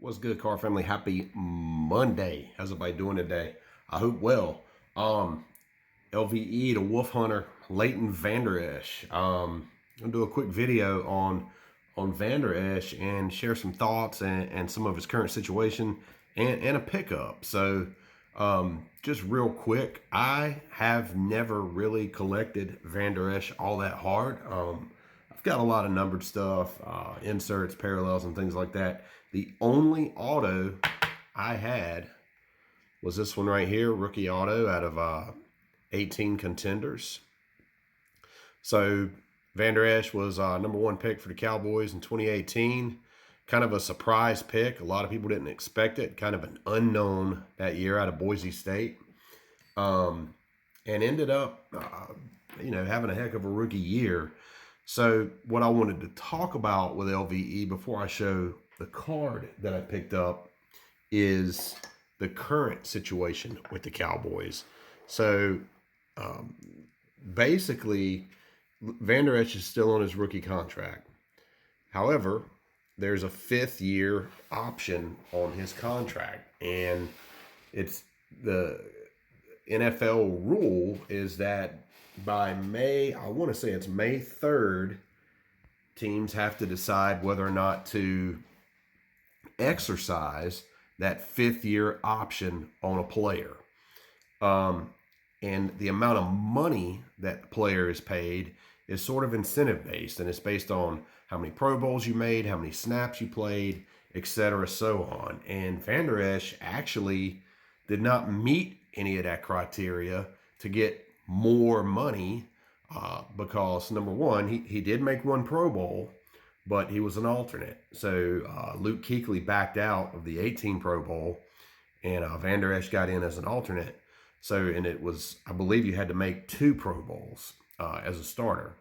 What's good, car family? Happy Monday. How's everybody doing today? I hope well. LVE, the Wolf Hunter, Leighton Vander Esch. I'm gonna do a quick video on Vander Esch and share some thoughts and some of his current situation and a pickup. So just real quick, I have never really collected Vander Esch all that hard. I've got a lot of numbered stuff, inserts, parallels, and things like that. The only auto I had was this one right here, rookie auto out of 18 contenders. So Vander Esch was #1 pick for the Cowboys in 2018. Kind of a surprise pick. A lot of people didn't expect it. Kind of an unknown that year out of Boise State. And ended up, having a heck of a rookie year. So what I wanted to talk about with LVE before I show the card that I picked up is the current situation with the Cowboys. So basically, Vander Esch is still on his rookie contract. However, there's a 5th-year option on his contract, and it's the NFL rule is that by May, I want to say it's May 3rd, teams have to decide whether or not to exercise that 5th-year option on a player. And the amount of money that the player is paid is sort of incentive-based, and it's based on how many Pro Bowls you made, how many snaps you played, etc., so on. And Vander Esch actually did not meet any of that criteria to get more money because, number one, he did make 1 Pro Bowl, but he was an alternate. So Luke Kuechly backed out of the 18 Pro Bowl, and Vander Esch got in as an alternate. So, and it was, I believe you had to make 2 Pro Bowls as a starter.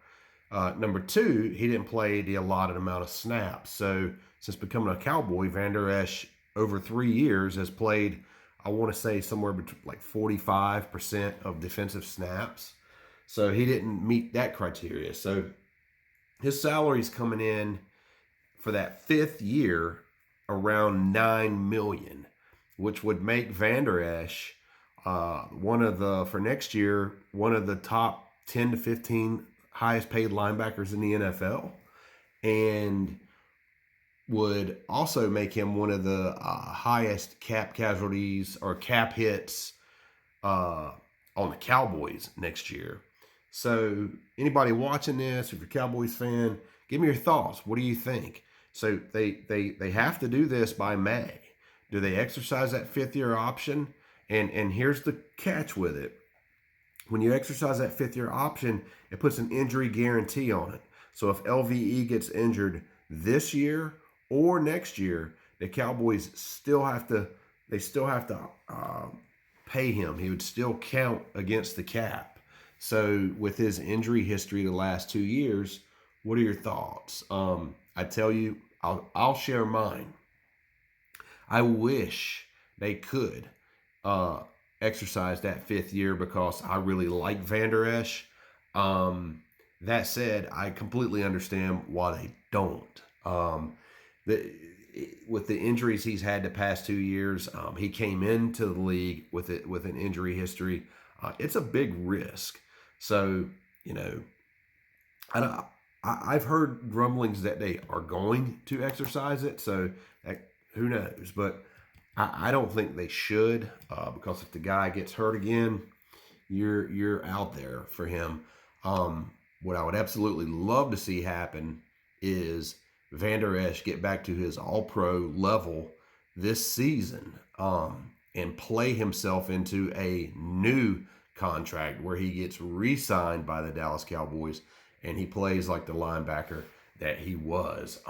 Number 2, he didn't play the allotted amount of snaps. So since becoming a Cowboy, Vander Esch over 3 years has played, I want to say, somewhere between like 45% of defensive snaps. So he didn't meet that criteria. So his salary is coming in for that 5th year around $9 million, which would make Vander Esch for next year, one of the top 10 to 15 highest paid linebackers in the NFL, and would also make him one of the highest cap casualties or cap hits on the Cowboys next year. So anybody watching this, if you're a Cowboys fan, give me your thoughts. What do you think? So they have to do this by May. Do they exercise that 5th-year option? And here's the catch with it. When you exercise that 5th-year option, it puts an injury guarantee on it. So if LVE gets injured this year or next year, the Cowboys still have to pay him. He would still count against the cap. So with his injury history the last 2 years, what are your thoughts? I tell you, I'll share mine. I wish they could exercise that 5th year because I really like Vander Esch. That said, I completely understand why they don't. With the injuries he's had the past 2 years, he came into the league with an injury history. It's a big risk. So, I've heard rumblings that they are going to exercise it. So who knows? But I don't think they should because if the guy gets hurt again, you're out there for him. What I would absolutely love to see happen is Vander Esch get back to his all-pro level this season and play himself into a new contract where he gets re-signed by the Dallas Cowboys and he plays like the linebacker that he was.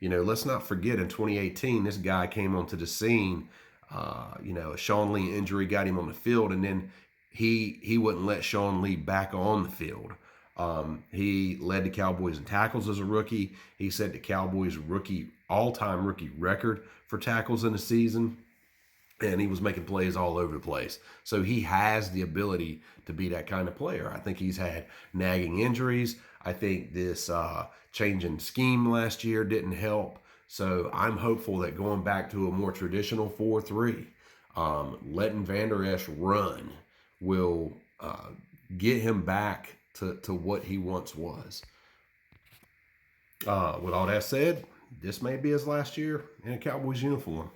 Let's not forget in 2018, this guy came onto the scene. A Sean Lee injury got him on the field, and then he wouldn't let Sean Lee back on the field. He led the Cowboys in tackles as a rookie. He set the Cowboys all-time rookie record for tackles in a season. And he was making plays all over the place. So he has the ability to be that kind of player. I think he's had nagging injuries. I think this change in scheme last year didn't help. So I'm hopeful that going back to a more traditional 4-3, letting Van Der Esch run will get him back to what he once was. With all that said, this may be his last year in a Cowboys uniform.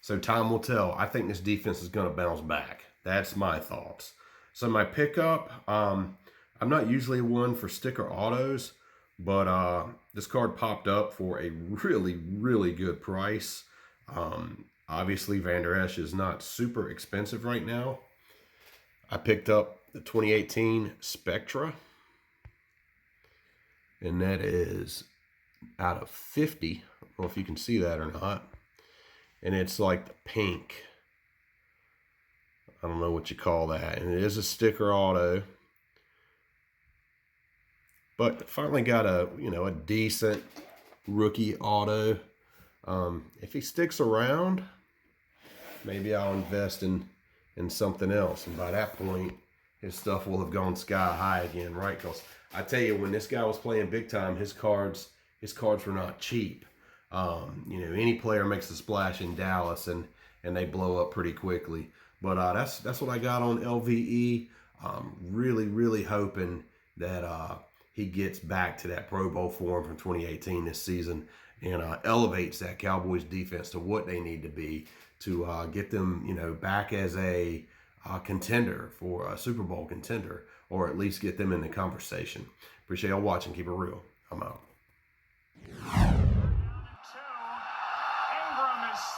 So time will tell. I think this defense is going to bounce back. That's my thoughts. So my pickup, I'm not usually one for sticker autos, but this card popped up for a really, really good price. Obviously, Van Der Esch is not super expensive right now. I picked up the 2018 Spectra, and that is out of 50. I don't know if you can see that or not. And it's like the pink. I don't know what you call that. And it is a sticker auto. But finally got a decent rookie auto. If he sticks around, maybe I'll invest in something else. And by that point, his stuff will have gone sky high again, right? Because I tell you, when this guy was playing big time, his cards were not cheap. Any player makes a splash in Dallas and they blow up pretty quickly. But that's what I got on LVE. Really, really hoping that he gets back to that Pro Bowl form from 2018 this season and elevates that Cowboys defense to what they need to be to get them, back as a contender for a Super Bowl contender, or at least get them in the conversation. Appreciate y'all watching. Keep it real. I'm out.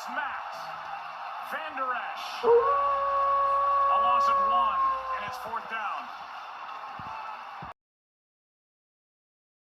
Smacked. Van Der Esch. A loss of 1, and it's 4th down.